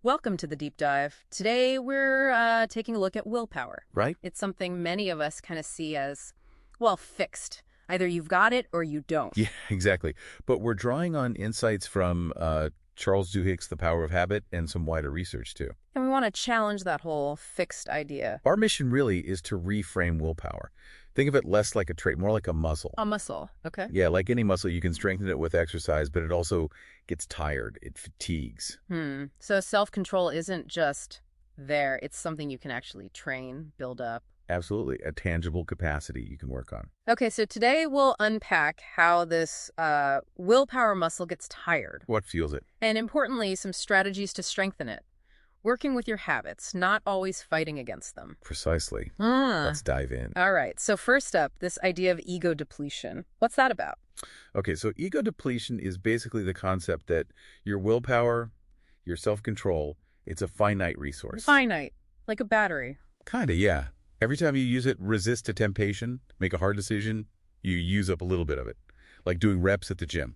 Welcome to the deep dive. Today we're taking a look at willpower. Right? It's something many of us kind of see as, well, fixed. Either you've got it or you don't. Yeah, exactly. But we're drawing on insights from Charles Duhigg's The Power of Habit and some wider research, too. And we want to challenge that whole fixed idea. Our mission really is to reframe willpower. Think of it less like a trait, more like a muscle. A muscle, okay. Yeah, like any muscle, you can strengthen it with exercise, but it also gets tired. It fatigues. So self-control isn't just there. It's something you can actually train, build up. Absolutely. A tangible capacity you can work on. Okay, so today we'll unpack how this willpower muscle gets tired. What fuels it? And importantly, some strategies to strengthen it. Working with your habits, not always fighting against them. Precisely. Ah. Let's dive in. All right, so first up, this idea of ego depletion. What's that about? Okay, so ego depletion is basically the concept that your willpower, your self-control, it's a finite resource. Finite, like a battery. Kinda, yeah. Every time you use it, resist a temptation, make a hard decision, you use up a little bit of it. Like doing reps at the gym.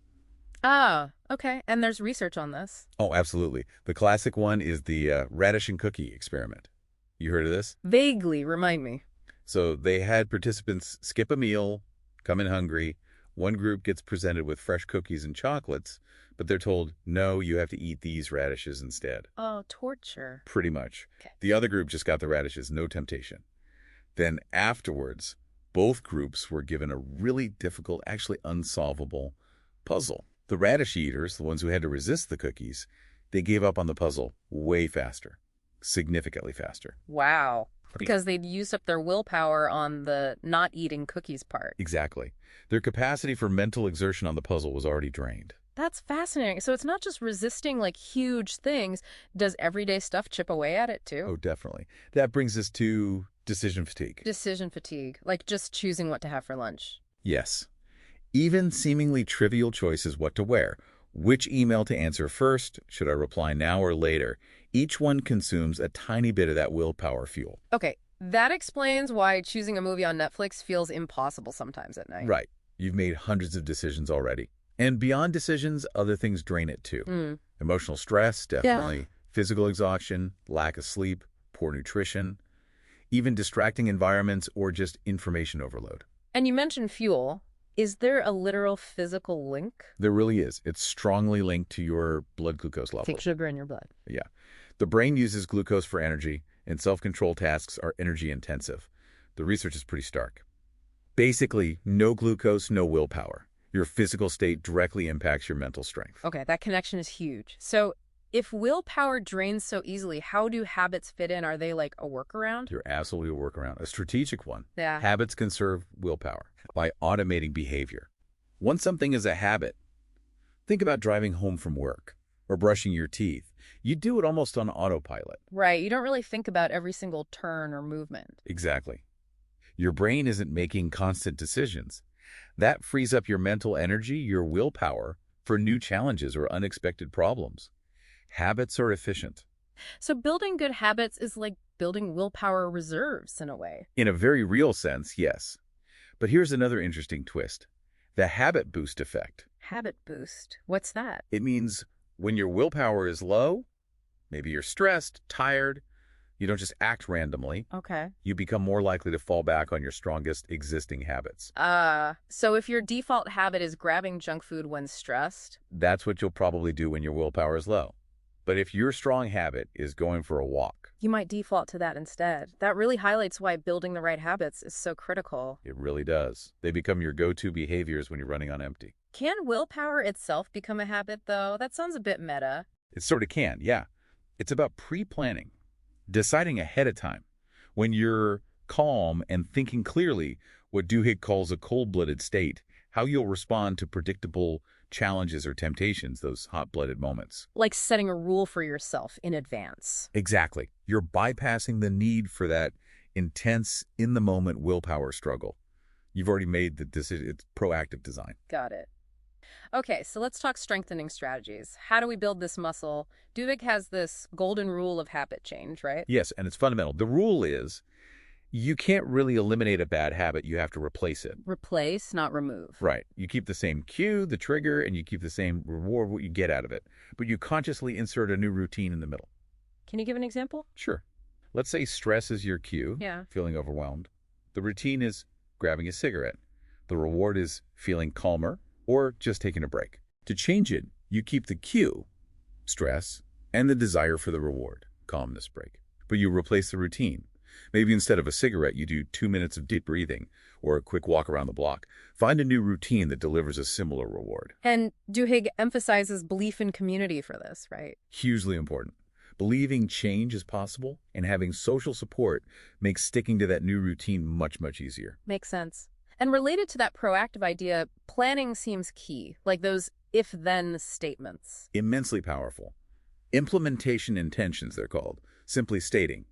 Ah, okay, and there's research on this. Oh, absolutely. The classic one is the radish and cookie experiment. You heard of this? Vaguely, remind me. So they had participants skip a meal, come in hungry. One group gets presented with fresh cookies and chocolates, but they're told, no, you have to eat these radishes instead. Oh, torture. Pretty much. Okay. The other group just got the radishes, no temptation. Then afterwards, both groups were given a really difficult, actually unsolvable puzzle. The radish eaters, the ones who had to resist the cookies, they gave up on the puzzle way faster, significantly faster. Wow. Because they'd used up their willpower on the not eating cookies part. Exactly. Their capacity for mental exertion on the puzzle was already drained. That's fascinating. So it's not just resisting like huge things. Does everyday stuff chip away at it too? Oh, definitely. That brings us to decision fatigue. Decision fatigue, like just choosing what to have for lunch. Yes. Even seemingly trivial choices what to wear, which email to answer first, should I reply now or later, each one consumes a tiny bit of that willpower fuel. Okay, that explains why choosing a movie on Netflix feels impossible sometimes at night. Right. You've made hundreds of decisions already. And beyond decisions, other things drain it too. Emotional stress, definitely. Yeah. Physical exhaustion, lack of sleep, poor nutrition, even distracting environments or just information overload. And you mentioned fuel. Is there a literal physical link? There really is. It's strongly linked to your blood glucose level. Take sugar in your blood. Yeah. The brain uses glucose for energy, and self-control tasks are energy intensive. The research is pretty stark. Basically, no glucose, no willpower. Your physical state directly impacts your mental strength. Okay, that connection is huge. So if willpower drains so easily, how do habits fit in? Are they like a workaround? You're absolutely a workaround, a strategic one. Yeah. Habits conserve willpower by automating behavior. Once something is a habit, think about driving home from work or brushing your teeth. You do it almost on autopilot. Right, you don't really think about every single turn or movement. Exactly. Your brain isn't making constant decisions. That frees up your mental energy, your willpower, for new challenges or unexpected problems. Habits are efficient. So building good habits is like building willpower reserves in a way. In a very real sense, yes. But here's another interesting twist. The habit boost effect. Habit boost. What's that? It means when your willpower is low, maybe you're stressed, tired, you don't just act randomly. Okay. You become more likely to fall back on your strongest existing habits. So if your default habit is grabbing junk food when stressed? That's what you'll probably do when your willpower is low. But if your strong habit is going for a walk, You might default to that instead. That really highlights why building the right habits is so critical. it really does. They become your go-to behaviors when you're running on empty. Can willpower itself become a habit, though? That sounds a bit meta. It sort of can, yeah. It's about pre-planning, deciding ahead of time. When you're calm and thinking clearly, what Duhigg calls a cold-blooded state, how you'll respond to predictable challenges or temptations, those hot-blooded moments. Like setting a rule for yourself in advance. Exactly. You're bypassing the need for that intense, in-the-moment willpower struggle. You've already made the decision. It's proactive design. Got it. Okay, so let's talk strengthening strategies. How do we build this muscle? Duvik has this golden rule of habit change, right? Yes, and it's fundamental. The rule is you can't really eliminate a bad habit. You have to replace it. Replace, not remove. Right. You keep the same cue, the trigger, and you keep the same reward, what you get out of it. But you consciously insert a new routine in the middle. Can you give an example? Sure. Let's say stress is your cue, Yeah. feeling overwhelmed. The routine is grabbing a cigarette. The reward is feeling calmer or just taking a break. To change it, you keep the cue, stress, and the desire for the reward, calmness break. But you replace the routine. Maybe instead of a cigarette, you do 2 minutes of deep breathing or a quick walk around the block. Find a new routine that delivers a similar reward. And Duhigg emphasizes belief in community for this, right? Hugely important. Believing change is possible and having social support makes sticking to that new routine much, much easier. Makes sense. And related to that proactive idea, planning seems key, like those if-then statements. Immensely powerful. Implementation intentions, they're called. Simply stating,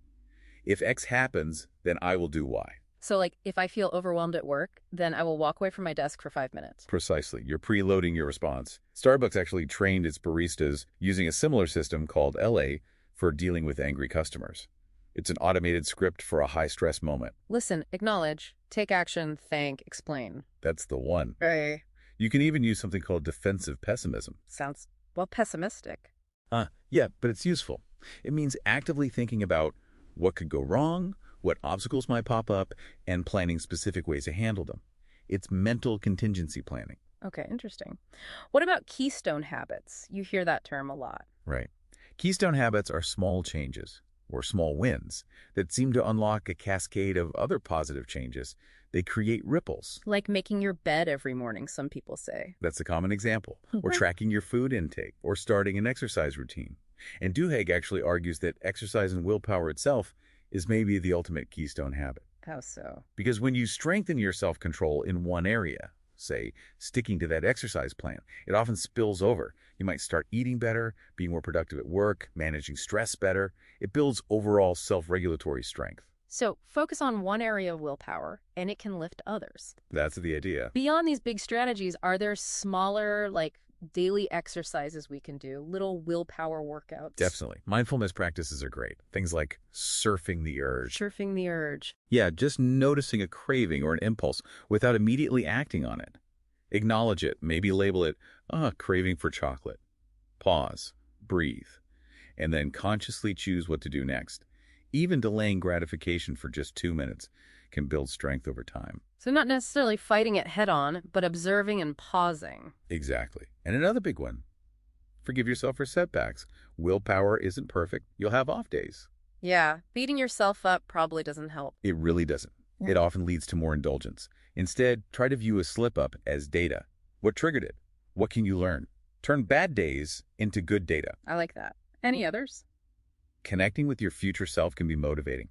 if X happens, then I will do Y. So like, if I feel overwhelmed at work, then I will walk away from my desk for 5 minutes. Precisely. You're preloading your response. Starbucks actually trained its baristas using a similar system called LA for dealing with angry customers. It's an automated script for a high-stress moment. Listen, acknowledge, take action, thank, explain. That's the one. Right. You can even use something called defensive pessimism. Sounds, well, pessimistic. Yeah, but it's useful. It means actively thinking about what could go wrong, what obstacles might pop up, and planning specific ways to handle them. It's mental contingency planning. Okay, interesting. What about keystone habits? You hear that term a lot. Right. Keystone habits are small changes, or small wins, that seem to unlock a cascade of other positive changes. They create ripples. Like making your bed every morning, some people say. That's a common example. Or tracking your food intake, or starting an exercise routine. And Duhigg actually argues that exercise and willpower itself is maybe the ultimate keystone habit. How so? Because when you strengthen your self-control in one area, say, sticking to that exercise plan, it often spills over. You might start eating better, being more productive at work, managing stress better. It builds overall self-regulatory strength. So focus on one area of willpower, and it can lift others. That's the idea. Beyond these big strategies, are there smaller, like, daily exercises we can do, little willpower workouts? Definitely. Mindfulness practices are great. Things like surfing the urge. Surfing the urge. Yeah, just noticing a craving or an impulse without immediately acting on it. Acknowledge it, maybe label it, craving for chocolate. Pause, breathe, and then consciously choose what to do next. Even delaying gratification for just 2 minutes can build strength over time. So not necessarily fighting it head on, but observing and pausing. Exactly. And another big one, forgive yourself for setbacks. Willpower isn't perfect. You'll have off days. Yeah, beating yourself up probably doesn't help. It really doesn't. It often leads to more indulgence. Instead, try to view a slip-up as data. What triggered it? What can you learn? Turn bad days into good data. I like that. Any others? Connecting with your future self can be motivating.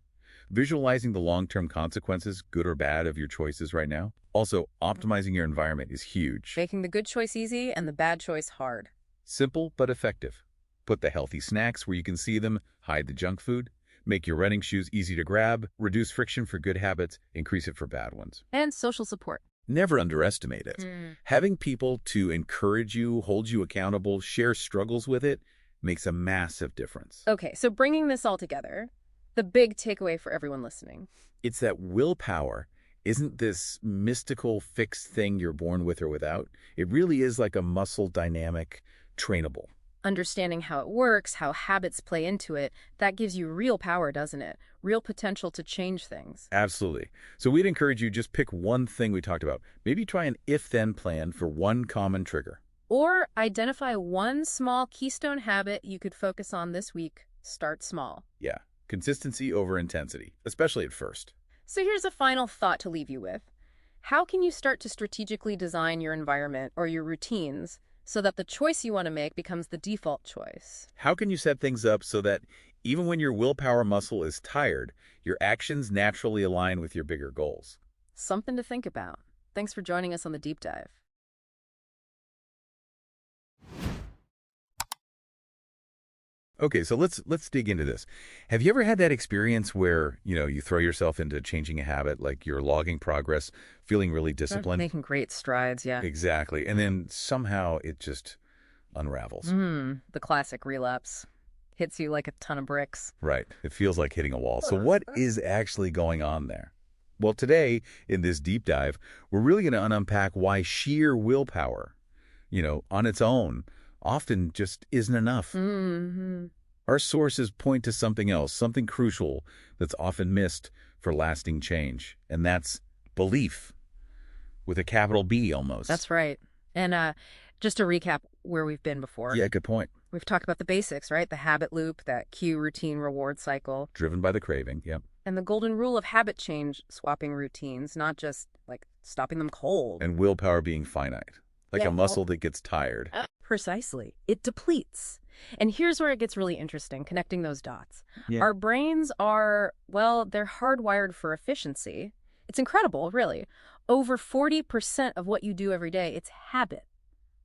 Visualizing the long-term consequences, good or bad, of your choices right now. Also, optimizing your environment is huge. Making the good choice easy and the bad choice hard. Simple but effective. Put the healthy snacks where you can see them, hide the junk food. Make your running shoes easy to grab, reduce friction for good habits, increase it for bad ones. And social support. Never underestimate it. Having people to encourage you, hold you accountable, share struggles with it, makes a massive difference. Okay, so bringing this all together, the big takeaway for everyone listening. It's that willpower isn't this mystical fixed thing you're born with or without. It really is like a muscle, dynamic, trainable. Understanding how it works, how habits play into it, that gives you real power, doesn't it? Real potential to change things. Absolutely. So we'd encourage you just pick one thing we talked about. Maybe try an if-then plan for one common trigger. Or identify one small keystone habit you could focus on this week. Start small. Yeah, consistency over intensity, especially at first. So here's a final thought to leave you with. How can you start to strategically design your environment or your routines so that the choice you want to make becomes the default choice? How can you set things up so that even when your willpower muscle is tired, your actions naturally align with your bigger goals? Something to think about. Thanks for joining us on the Deep Dive. Okay, so let's dig into this. Have you ever had that experience where, you throw yourself into changing a habit, like you're logging progress, feeling really disciplined? Making great strides, yeah. Exactly. And then somehow it just unravels. The classic relapse. Hits you like a ton of bricks. Right. It feels like hitting a wall. So what is actually going on there? Well, today in this deep dive, we're really going to unpack why sheer willpower, on its own, often just isn't enough. Our sources point to something else, something crucial that's often missed for lasting change, and that's belief, with a capital B almost. That's right. And just to recap where we've been before, Yeah, good point. we've talked about the basics, right? The habit loop, that cue, routine, reward cycle, Driven by the craving, yep. and the golden rule of habit change, swapping routines, not just like stopping them cold. And willpower being finite, like Yeah, a muscle that gets tired. Precisely. It depletes. And here's where it gets really interesting, connecting those dots. Yeah. Our brains are, well, they're hardwired for efficiency. It's incredible, really. Over 40% of what you do every day, it's habit,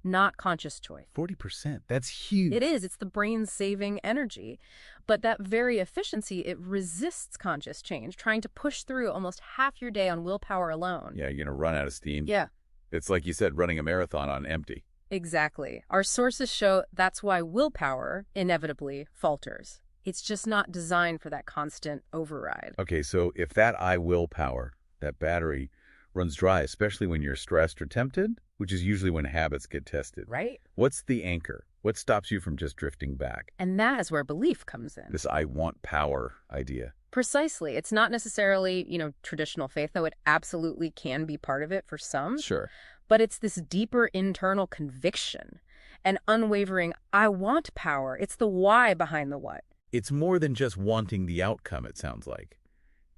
not conscious choice. 40%, that's huge. It is. It's the brain's saving energy. But that very efficiency, it resists conscious change, trying to push through almost half your day on willpower alone. Yeah, you're going to run out of steam. Yeah, It's like you said, running a marathon on empty. exactly. Our sources show that's why willpower inevitably falters. It's just not designed for that constant override. Okay, so if that willpower, that battery, runs dry, especially when you're stressed or tempted, which is usually when habits get tested. Right? What's the anchor? What stops you from just drifting back? And that is where belief comes in. This I want power idea. Precisely. It's not necessarily, traditional faith, though it absolutely can be part of it for some. Sure. But it's this deeper internal conviction, an unwavering, I want power. It's the why behind the what. It's more than just wanting the outcome, it sounds like.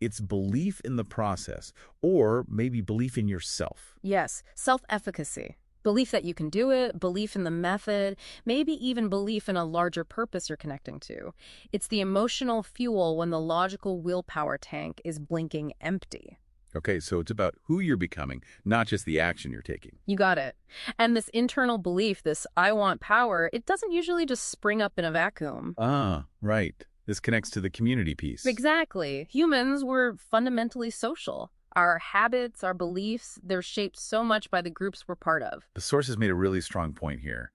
It's belief in the process, or maybe belief in yourself. Yes, self-efficacy. Belief that you can do it, belief in the method, maybe even belief in a larger purpose you're connecting to. It's the emotional fuel when the logical willpower tank is blinking empty. Okay, so it's about who you're becoming, not just the action you're taking. You got it. And this internal belief, this I want power, it doesn't usually just spring up in a vacuum. Ah, right. This connects to the community piece. Exactly. Humans were fundamentally social. Our habits, our beliefs, they're shaped so much by the groups we're part of. The source has made a really strong point here.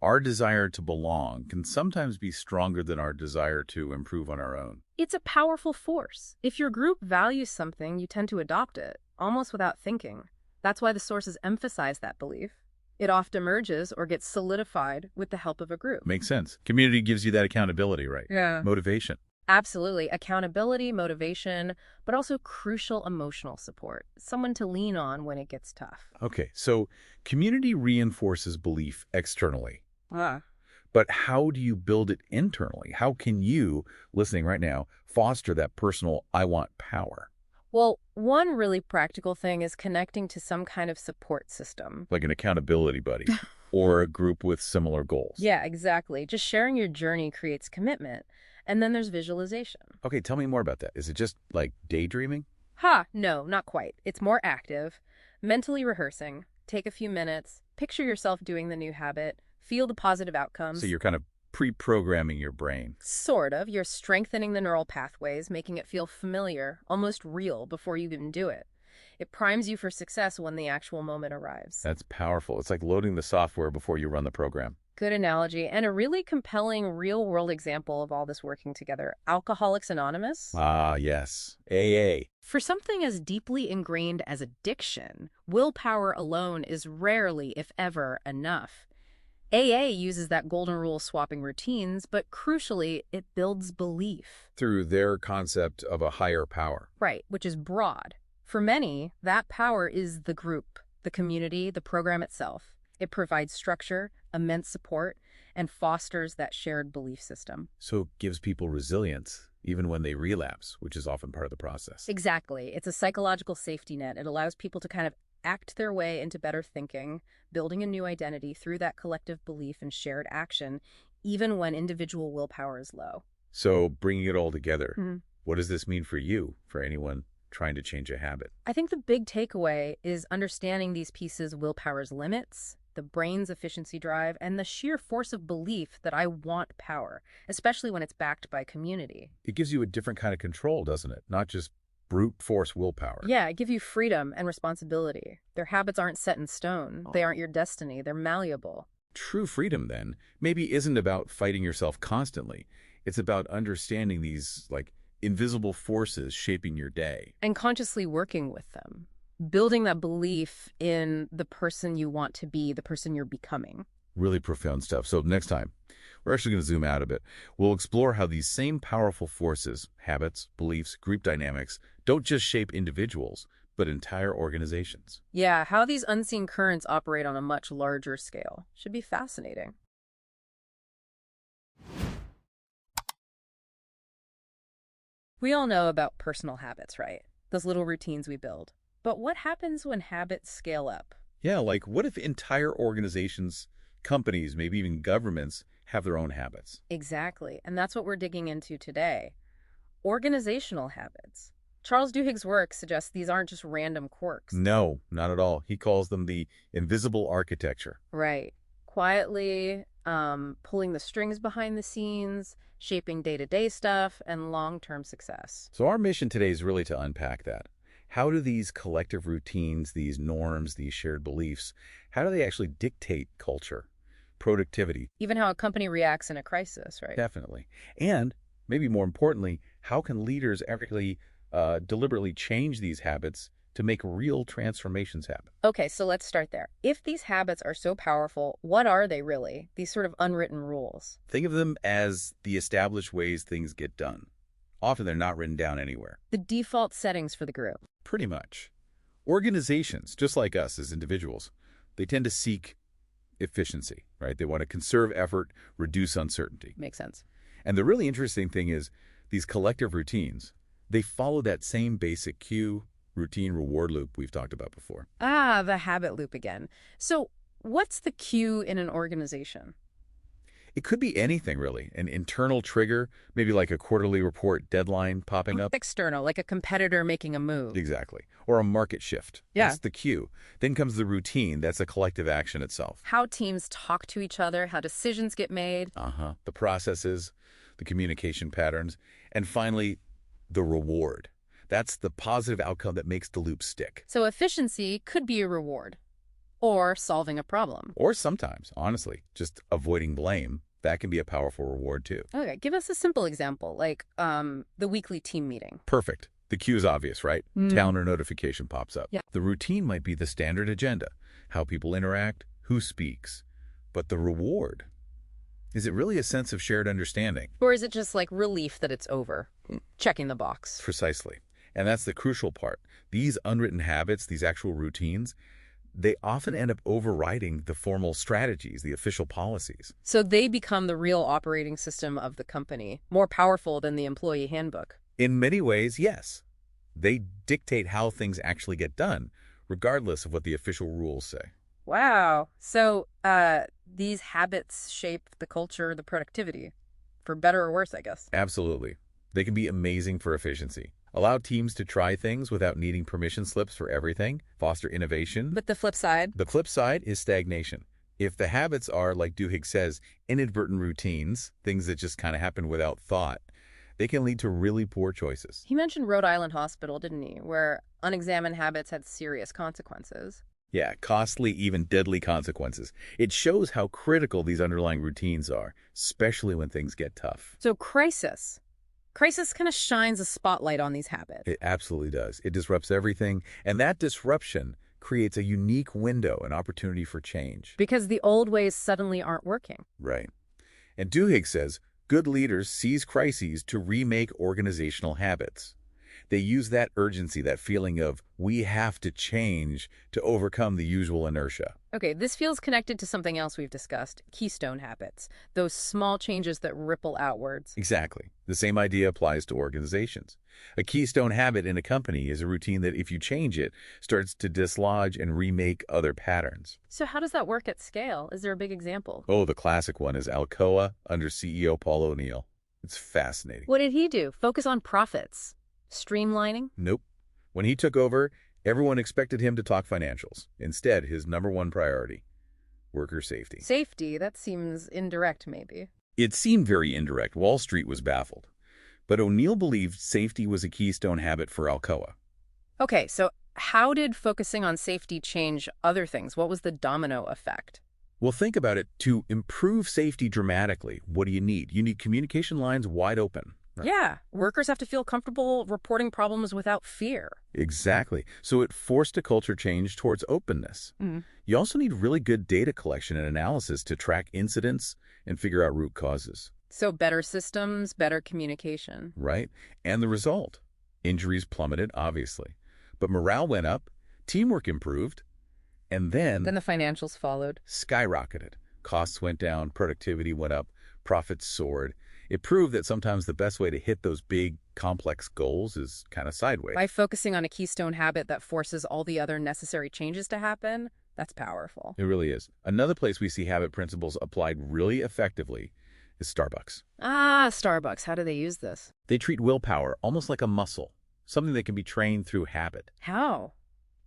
Our desire to belong can sometimes be stronger than our desire to improve on our own. It's a powerful force. If your group values something, you tend to adopt it, almost without thinking. That's why the sources emphasize that belief. It often emerges or gets solidified with the help of a group. Makes sense. Community gives you that accountability, right? Yeah. Motivation. Absolutely. Accountability, motivation, but also crucial emotional support. Someone to lean on when it gets tough. Okay, so community reinforces belief externally. But how do you build it internally? How can you, listening right now, foster that personal I want power? Well, one really practical thing is connecting to some kind of support system. Like an accountability buddy or a group with similar goals. Yeah, exactly. Just sharing your journey creates commitment. And then there's visualization. Okay, tell me more about that. Is it just like daydreaming? No, not quite. It's more active. Mentally rehearsing. Take a few minutes. Picture yourself doing the new habit. Feel the positive outcomes. So you're kind of pre-programming your brain. Sort of. You're strengthening the neural pathways, making it feel familiar, almost real, before you even do it. It primes you for success when the actual moment arrives. That's powerful. It's like loading the software before you run the program. Good analogy, and a really compelling real-world example of all this working together. Alcoholics Anonymous. Ah, yes. AA. For something as deeply ingrained as addiction, willpower alone is rarely, if ever, enough. AA uses that golden rule swapping routines, but crucially, it builds belief. Through their concept of a higher power. Right, which is broad. For many, that power is the group, the community, the program itself. It provides structure, immense support, and fosters that shared belief system. So it gives people resilience, even when they relapse, which is often part of the process. Exactly. It's a psychological safety net. It allows people to kind of act their way into better thinking, building a new identity through that collective belief and shared action, even when individual willpower is low. So bringing it all together, what does this mean for you, for anyone trying to change a habit? I think the big takeaway is understanding these pieces, willpower's limits, the brain's efficiency drive, and the sheer force of belief that I want power, especially when it's backed by community. It gives you a different kind of control, doesn't it? Not just brute force willpower. Yeah, it gives you freedom and responsibility. Their habits aren't set in stone. They aren't your destiny. They're malleable. True freedom, then, maybe isn't about fighting yourself constantly. It's about understanding these, invisible forces shaping your day. And consciously working with them. Building that belief in the person you want to be, the person you're becoming. Really profound stuff. So next time, We're actually going to zoom out a bit. We'll explore how these same powerful forces, habits, beliefs, group dynamics, don't just shape individuals, but entire organizations. Yeah, how these unseen currents operate on a much larger scale. Should be fascinating. We all know about personal habits, right? Those little routines we build. But what happens when habits scale up? Yeah, like what if entire organizations, companies, maybe even governments have their own habits? Exactly. And that's what we're digging into today. Organizational habits. Charles Duhigg's work suggests these aren't just random quirks. No, not at all. He calls them the invisible architecture. Right. Quietly, pulling the strings behind the scenes, shaping day-to-day stuff, and long-term success. So our mission today is really to unpack that. How do these collective routines, these norms, these shared beliefs, how do they actually dictate culture, productivity? Even how a company reacts in a crisis, right? Definitely. And maybe more importantly, how can leaders actually deliberately change these habits to make real transformations happen? Okay, so let's start there. If these habits are so powerful, what are they really? These sort of unwritten rules. Think of them as the established ways things get done. Often they're not written down anywhere. The default settings for the group. Pretty much. Organizations, just like us as individuals, they tend to seek efficiency, right? They want to conserve effort, reduce uncertainty. Makes sense. And the really interesting thing is these collective routines, they follow that same basic cue, routine, reward loop we've talked about before. Ah, the habit loop again. So what's the cue in an organization? It could be anything, really. An internal trigger, maybe like a quarterly report deadline popping up. External, like a competitor making a move. Exactly. Or a market shift. Yeah. That's the cue. Then comes the routine. That's a collective action itself. How teams talk to each other, how decisions get made. The processes, the communication patterns, and finally, the reward. That's the positive outcome that makes the loop stick. So efficiency could be a reward. Or solving a problem. Or sometimes, honestly, just avoiding blame. That can be a powerful reward too. Okay, give us a simple example, like the weekly team meeting. Perfect. The cue is obvious, right? Calendar notification pops up. Yeah. The routine might be the standard agenda, how people interact, who speaks. But the reward, is it really a sense of shared understanding? Or is it just like relief that it's over? Checking the box. Precisely. And that's the crucial part. These unwritten habits, these actual routines, they often end up overriding the formal strategies, the official policies. So they become the real operating system of the company, more powerful than the employee handbook. In many ways, yes. They dictate how things actually get done, regardless of what the official rules say. Wow. So these habits shape the culture, the productivity, for better or worse, I guess. Absolutely. They can be amazing for efficiency. Allow teams to try things without needing permission slips for everything, foster innovation. But the flip side? The flip side is stagnation. If the habits are, like Duhigg says, inadvertent routines, things that just kind of happen without thought, they can lead to really poor choices. He mentioned Rhode Island Hospital, didn't he, where unexamined habits had serious consequences. Yeah, costly, even deadly consequences. It shows how critical these underlying routines are, especially when things get tough. So crisis. Crisis kind of shines a spotlight on these habits. It absolutely does. It disrupts everything, and that disruption creates a unique window, an opportunity for change. Because the old ways suddenly aren't working. Right. And Duhigg says, good leaders seize crises to remake organizational habits. They use that urgency, that feeling of we have to change to overcome the usual inertia. Okay, this feels connected to something else we've discussed, keystone habits, those small changes that ripple outwards. Exactly. The same idea applies to organizations. A keystone habit in a company is a routine that, if you change it, starts to dislodge and remake other patterns. So how does that work at scale? Is there a big example? Oh, the classic one is Alcoa under CEO Paul O'Neill. It's fascinating. What did he do? Focus on profits? Streamlining? Nope. When he took over, everyone expected him to talk financials. Instead, his #1 priority, worker safety. Safety? That seems indirect, maybe. It seemed very indirect. Wall Street was baffled. But O'Neill believed safety was a keystone habit for Alcoa. Okay, so how did focusing on safety change other things? What was the domino effect? Well, think about it. To improve safety dramatically, what do you need? You need communication lines wide open, Right. Yeah, workers have to feel comfortable reporting problems without fear. Exactly. So it forced a culture change towards openness. Mm. You also need really good data collection and analysis to track incidents and figure out root causes, So better systems, better communication. right? And the result? Injuries plummeted, obviously. But morale went up, teamwork improved, and then Then the financials followed. skyrocketed. Costs went down, productivity went up, profits soared. It proved that sometimes the best way to hit those big, complex goals is kind of sideways. By focusing on a keystone habit that forces all the other necessary changes to happen, that's powerful. It really is. Another place we see habit principles applied really effectively is Starbucks. Ah, Starbucks. How do they use this? They treat willpower almost like a muscle, something that can be trained through habit. How?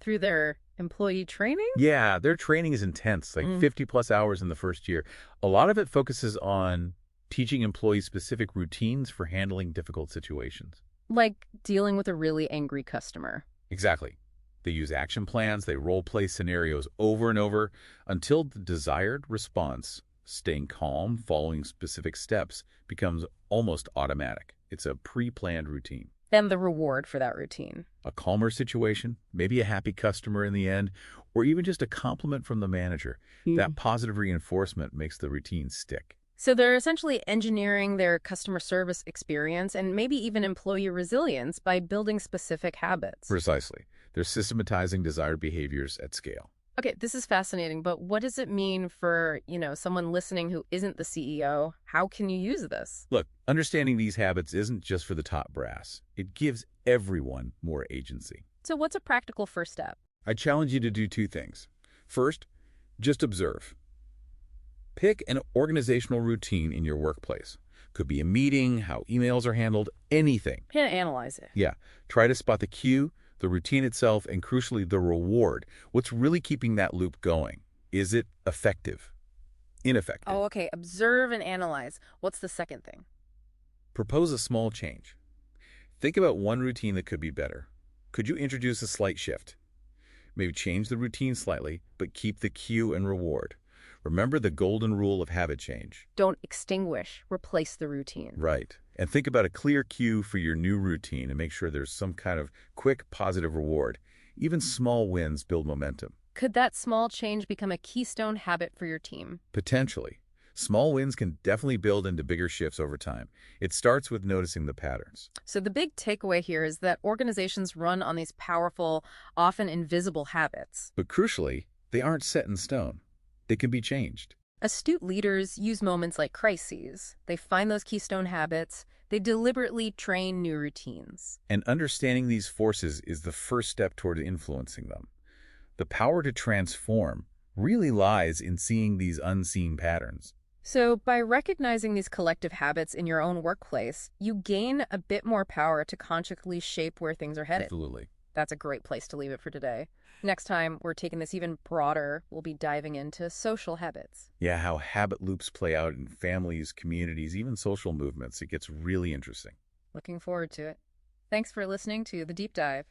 Through their employee training? Yeah, their training is intense, like 50 plus hours in the first year. A lot of it focuses on teaching employees specific routines for handling difficult situations. Like dealing with a really angry customer. Exactly. They use action plans, they role play scenarios over and over until the desired response, staying calm, following specific steps, becomes almost automatic. It's a pre-planned routine. And the reward for that routine. A calmer situation, maybe a happy customer in the end, or even just a compliment from the manager. That positive reinforcement makes the routine stick. So they're essentially engineering their customer service experience and maybe even employee resilience by building specific habits. Precisely. They're systematizing desired behaviors at scale. Okay, this is fascinating, but what does it mean for, someone listening who isn't the CEO? How can you use this? Look, understanding these habits isn't just for the top brass. It gives everyone more agency. So what's a practical first step? I challenge you to do two things. First, just observe. Pick an organizational routine in your workplace. Could be a meeting, how emails are handled, anything. And analyze it. Yeah, try to spot the cue, the routine itself, and crucially, the reward. What's really keeping that loop going? Is it effective? Ineffective? Oh, okay. Observe and analyze. What's the second thing? Propose a small change. Think about one routine that could be better. Could you introduce a slight shift? Maybe change the routine slightly, but keep the cue and reward. Remember the golden rule of habit change. Don't extinguish, replace the routine. Right. And think about a clear cue for your new routine and make sure there's some kind of quick positive reward. Even small wins build momentum. Could that small change become a keystone habit for your team? Potentially. Small wins can definitely build into bigger shifts over time. It starts with noticing the patterns. So the big takeaway here is that organizations run on these powerful, often invisible habits. But crucially, they aren't set in stone. They can be changed. Astute leaders use moments like crises. They find those keystone habits. They deliberately train new routines. And understanding these forces is the first step toward influencing them. The power to transform really lies in seeing these unseen patterns. So by recognizing these collective habits in your own workplace, you gain a bit more power to consciously shape where things are headed. Absolutely. That's a great place to leave it for today. Next time, we're taking this even broader. We'll be diving into social habits. Yeah, how habit loops play out in families, communities, even social movements. It gets really interesting. Looking forward to it. Thanks for listening to The Deep Dive.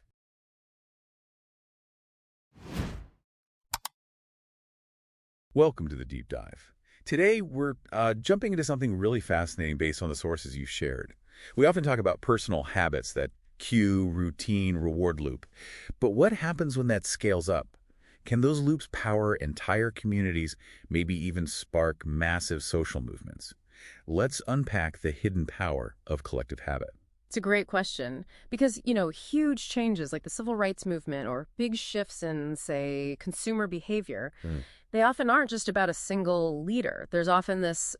Welcome to the Deep Dive. Today, we're jumping into something really fascinating based on the sources you've shared. We often talk about personal habits, that cue, routine, reward loop. But what happens when that scales up? Can those loops power entire communities, maybe even spark massive social movements? Let's unpack the hidden power of collective habit. It's a great question because, huge changes like the civil rights movement or big shifts in, say, consumer behavior, they often aren't just about a single leader. There's often this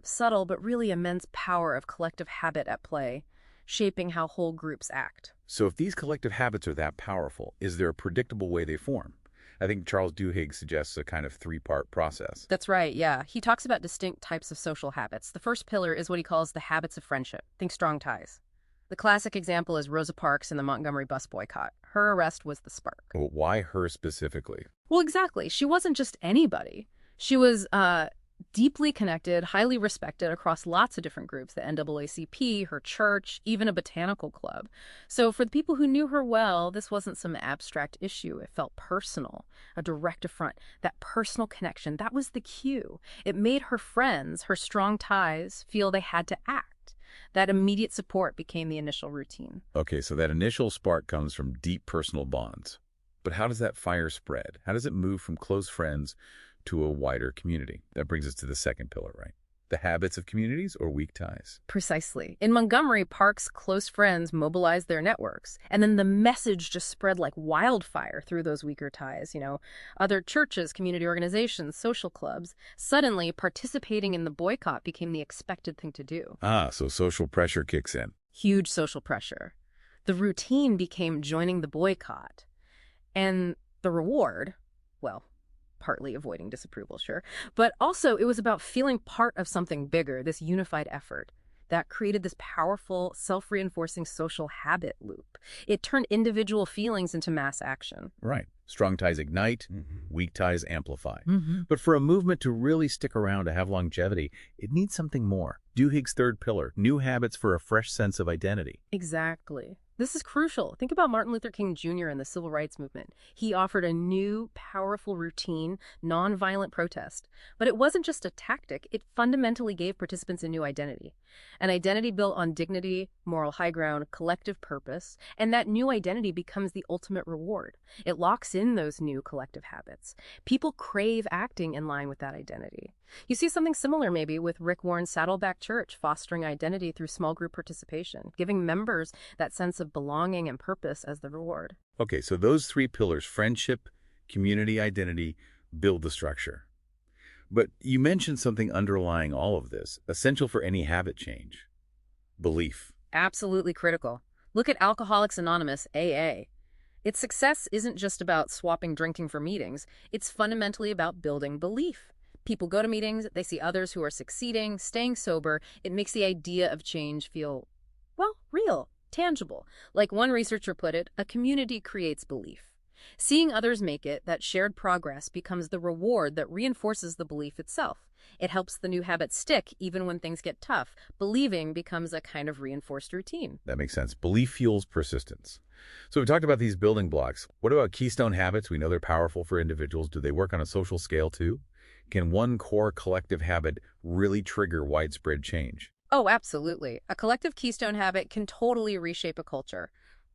subtle but really immense power of collective habit at play, shaping how whole groups act. So if these collective habits are that powerful, is there a predictable way they form? I think Charles Duhigg suggests a kind of three-part process. That's right, yeah. He talks about distinct types of social habits. The first pillar is what he calls the habits of friendship. Think strong ties. The classic example is Rosa Parks in the Montgomery bus boycott. Her arrest was the spark. Well, why her specifically? Well, exactly. She wasn't just anybody. She was deeply connected, highly respected across lots of different groups, the NAACP, her church, even a botanical club. So for the people who knew her well, this wasn't some abstract issue. It felt personal, a direct affront. That personal connection, that was the cue. It made her friends, her strong ties, feel they had to act. That immediate support became the initial routine. Okay, so that initial spark comes from deep personal bonds. But how does that fire spread? How does it move from close friends to a wider community? That brings us to the second pillar, right? The habits of communities or weak ties? Precisely. In Montgomery, Park's close friends mobilized their networks, and then the message just spread like wildfire through those weaker ties. Other churches, community organizations, social clubs. Suddenly, participating in the boycott became the expected thing to do. Ah, so social pressure kicks in. Huge social pressure. The routine became joining the boycott. And the reward, well, partly avoiding disapproval, sure, but also it was about feeling part of something bigger, this unified effort. That created this powerful, self-reinforcing social habit loop. It turned individual feelings into mass action. Right. Strong ties ignite, weak ties amplify. But for a movement to really stick around, to have longevity, it needs something more. Duhigg's third pillar, new habits for a fresh sense of identity. Exactly. This is crucial. Think about Martin Luther King Jr. and the Civil Rights Movement. He offered a new, powerful routine, nonviolent protest. But it wasn't just a tactic. It fundamentally gave participants a new identity. An identity built on dignity, moral high ground, collective purpose. And that new identity becomes the ultimate reward. It locks in those new collective habits. People crave acting in line with that identity. You see something similar maybe with Rick Warren's Saddleback Church, fostering identity through small group participation, giving members that sense of belonging and purpose as the reward. Okay, so those three pillars, friendship, community, identity, build the structure. But you mentioned something underlying all of this, essential for any habit change: belief. Absolutely critical. Look at Alcoholics Anonymous, AA. Its success isn't just about swapping drinking for meetings. It's fundamentally about building belief. People go to meetings, they see others who are succeeding, staying sober. It makes the idea of change feel, well, real, tangible. Like one researcher put it, a community creates belief. Seeing others make it, that shared progress becomes the reward that reinforces the belief itself. It helps the new habit stick even when things get tough. Believing becomes a kind of reinforced routine. That makes sense. Belief fuels persistence. So we've talked about these building blocks. What about keystone habits? We know they're powerful for individuals. Do they work on a social scale too? Can one core collective habit really trigger widespread change? Oh, absolutely. A collective keystone habit can totally reshape a culture.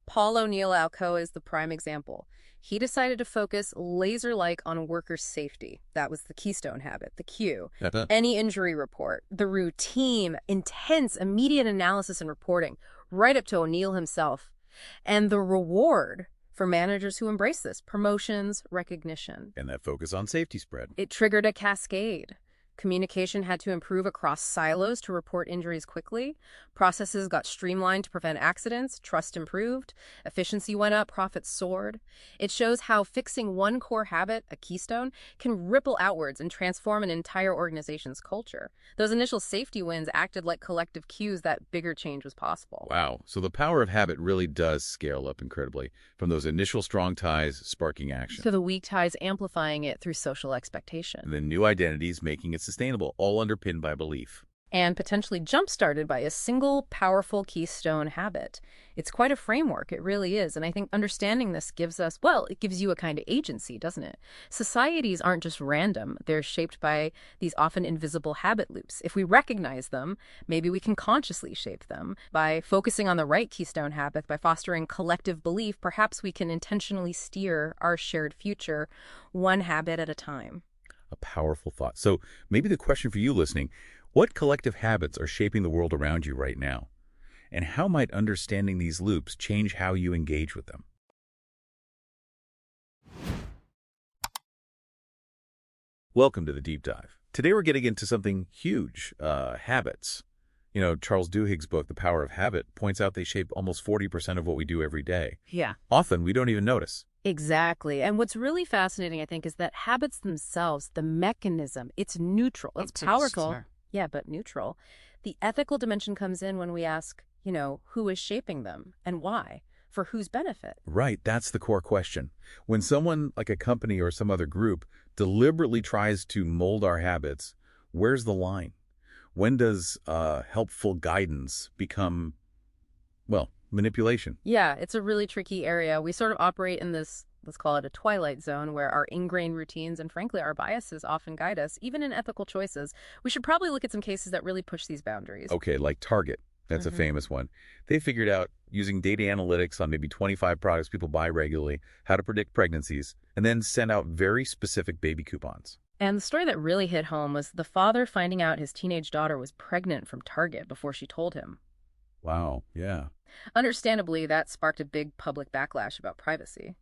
Paul O'Neill Alcoa is the prime example. He decided to focus laser-like on worker safety. That was the keystone habit, the Q. Any injury report, the routine, intense, immediate analysis and reporting, right up to O'Neill himself. And the reward for managers who embrace this: promotions, recognition. And that focus on safety spread. It triggered a cascade. Communication had to improve across silos to report injuries quickly. Processes got streamlined to prevent accidents. Trust improved. Efficiency went up. Profits soared. It shows how fixing one core habit, a keystone, can ripple outwards and transform an entire organization's culture. Those initial safety wins acted like collective cues that bigger change was possible. Wow. So the power of habit really does scale up incredibly, from those initial strong ties sparking action. So the weak ties amplifying it through social expectation. And then new identities making it sustainable, all underpinned by belief. And potentially jump-started by a single powerful keystone habit. It's quite a framework, it really is. And I think understanding this gives us, well, it gives you a kind of agency, doesn't it? Societies aren't just random. They're shaped by these often invisible habit loops. If we recognize them, maybe we can consciously shape them. By focusing on the right keystone habit, by fostering collective belief, perhaps we can intentionally steer our shared future one habit at a time. A powerful thought. So maybe the question for you listening: what collective habits are shaping the world around you right now? And how might understanding these loops change how you engage with them? Welcome to the Deep Dive. Today we're getting into something huge, habits. Charles Duhigg's book, The Power of Habit, points out they shape almost 40% of what we do every day. Yeah. Often we don't even notice. Exactly. And what's really fascinating, I think, is that habits themselves, the mechanism, it's neutral. It's powerful. Sure. Yeah, but neutral. The ethical dimension comes in when we ask, who is shaping them and why? For whose benefit? Right. That's the core question. When someone like a company or some other group deliberately tries to mold our habits, where's the line? When does helpful guidance become, manipulation? Yeah, it's a really tricky area. We sort of operate in this, let's call it a twilight zone, where our ingrained routines and frankly our biases often guide us, even in ethical choices. We should probably look at some cases that really push these boundaries. Okay, like Target. That's a famous one. They figured out, using data analytics on maybe 25 products people buy regularly, how to predict pregnancies, and then send out very specific baby coupons. And the story that really hit home was the father finding out his teenage daughter was pregnant from Target before she told him. Wow, yeah. Understandably, that sparked a big public backlash about privacy.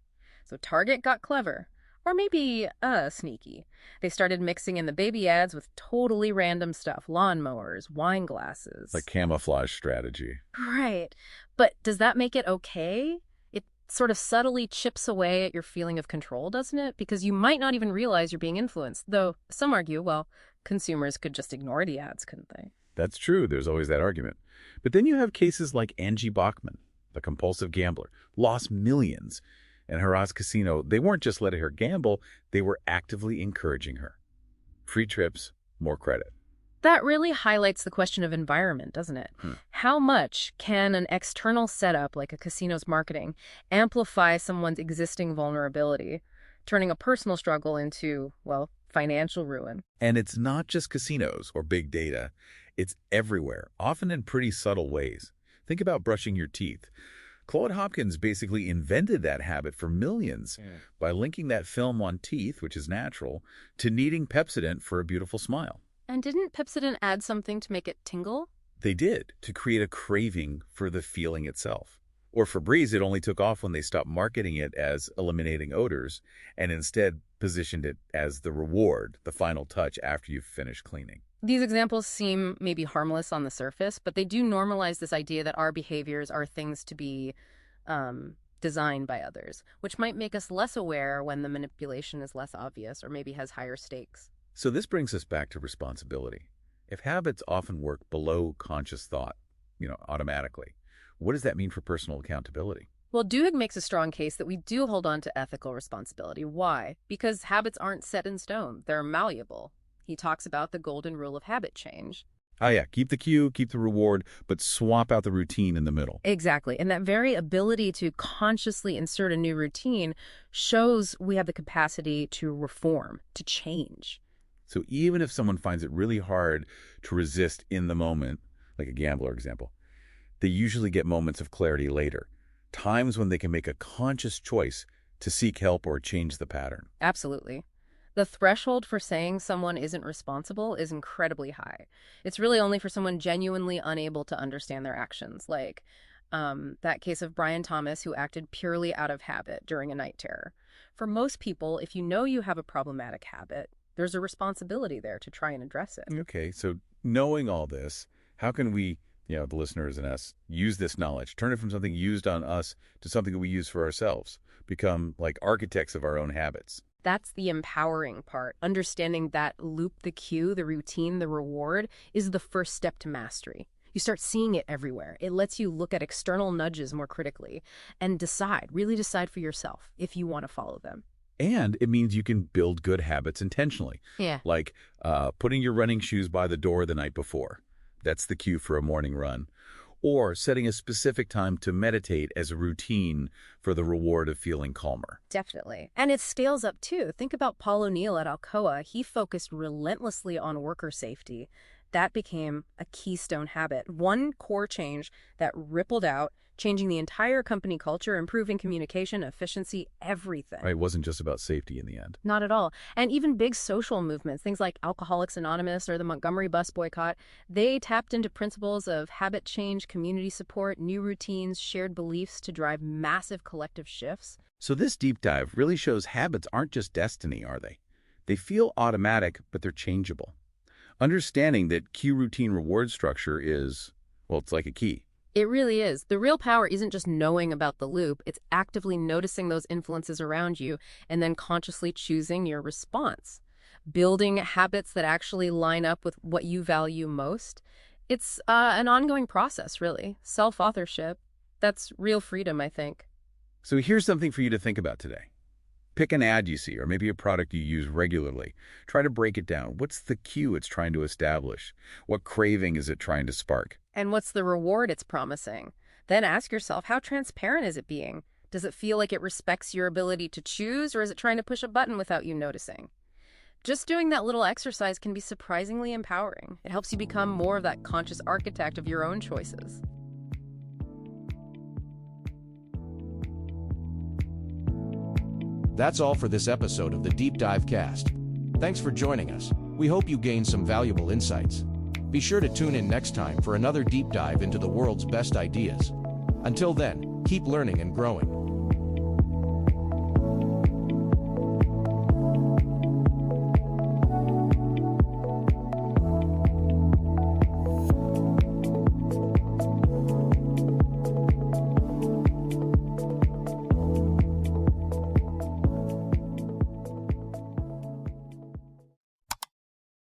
So Target got clever, or maybe sneaky. They started mixing in the baby ads with totally random stuff, lawnmowers, wine glasses. Like camouflage strategy. Right. But does that make it okay? It sort of subtly chips away at your feeling of control, doesn't it? Because you might not even realize you're being influenced. Though some argue, well, consumers could just ignore the ads, couldn't they? That's true. There's always that argument. But then you have cases like Angie Bachman, the compulsive gambler, lost millions. And Harrah's Casino, they weren't just letting her gamble, they were actively encouraging her. Free trips, more credit. That really highlights the question of environment, doesn't it? How much can an external setup like a casino's marketing amplify someone's existing vulnerability, turning a personal struggle into, well, financial ruin? And it's not just casinos or big data. It's everywhere, often in pretty subtle ways. Think about brushing your teeth. Claude Hopkins basically invented that habit for millions by linking that film on teeth, which is natural, to needing Pepsodent for a beautiful smile. And didn't Pepsodent add something to make it tingle? They did, to create a craving for the feeling itself. Or Febreze, it only took off when they stopped marketing it as eliminating odors and instead positioned it as the reward, the final touch after you've finished cleaning. These examples seem maybe harmless on the surface, but they do normalize this idea that our behaviors are things to be designed by others, which might make us less aware when the manipulation is less obvious or maybe has higher stakes. So this brings us back to responsibility. If habits often work below conscious thought, automatically, what does that mean for personal accountability? Well, Duhigg makes a strong case that we do hold on to ethical responsibility. Why? Because habits aren't set in stone. They're malleable. He talks about the golden rule of habit change. Oh yeah, keep the cue, keep the reward, but swap out the routine in the middle. Exactly. And that very ability to consciously insert a new routine shows we have the capacity to reform, to change. So even if someone finds it really hard to resist in the moment, like a gambler example, they usually get moments of clarity later, times when they can make a conscious choice to seek help or change the pattern. Absolutely. The threshold for saying someone isn't responsible is incredibly high. It's really only for someone genuinely unable to understand their actions, like that case of Brian Thomas, who acted purely out of habit during a night terror. For most people, if you know you have a problematic habit, there's a responsibility there to try and address it. Okay, so knowing all this, how can we, the listeners and us, use this knowledge, turn it from something used on us to something that we use for ourselves, become like architects of our own habits? That's the empowering part. Understanding that loop, the cue, the routine, the reward is the first step to mastery. You start seeing it everywhere. It lets you look at external nudges more critically and really decide for yourself if you want to follow them. And it means you can build good habits intentionally. Yeah. Like putting your running shoes by the door the night before. That's the cue for a morning run. Or setting a specific time to meditate as a routine for the reward of feeling calmer. Definitely. And it scales up too. Think about Paul O'Neill at Alcoa. He focused relentlessly on worker safety. That became a keystone habit, one core change that rippled out, changing the entire company culture, improving communication, efficiency, everything. Right, it wasn't just about safety in the end. Not at all. And even big social movements, things like Alcoholics Anonymous or the Montgomery bus boycott, they tapped into principles of habit change, community support, new routines, shared beliefs to drive massive collective shifts. So this deep dive really shows habits aren't just destiny, are they? They feel automatic, but they're changeable. Understanding that cue routine reward structure is, well, it's like a key. It really is. The real power isn't just knowing about the loop. It's actively noticing those influences around you and then consciously choosing your response. Building habits that actually line up with what you value most. It's an ongoing process, really. Self-authorship. That's real freedom, I think. So here's something for you to think about today. Pick an ad you see, or maybe a product you use regularly. Try to break it down. What's the cue it's trying to establish? What craving is it trying to spark? And what's the reward it's promising? Then ask yourself, how transparent is it being? Does it feel like it respects your ability to choose, or is it trying to push a button without you noticing? Just doing that little exercise can be surprisingly empowering. It helps you become more of that conscious architect of your own choices. That's all for this episode of the Deep Dive Cast. Thanks for joining us. We hope you gained some valuable insights. Be sure to tune in next time for another deep dive into the world's best ideas. Until then, keep learning and growing.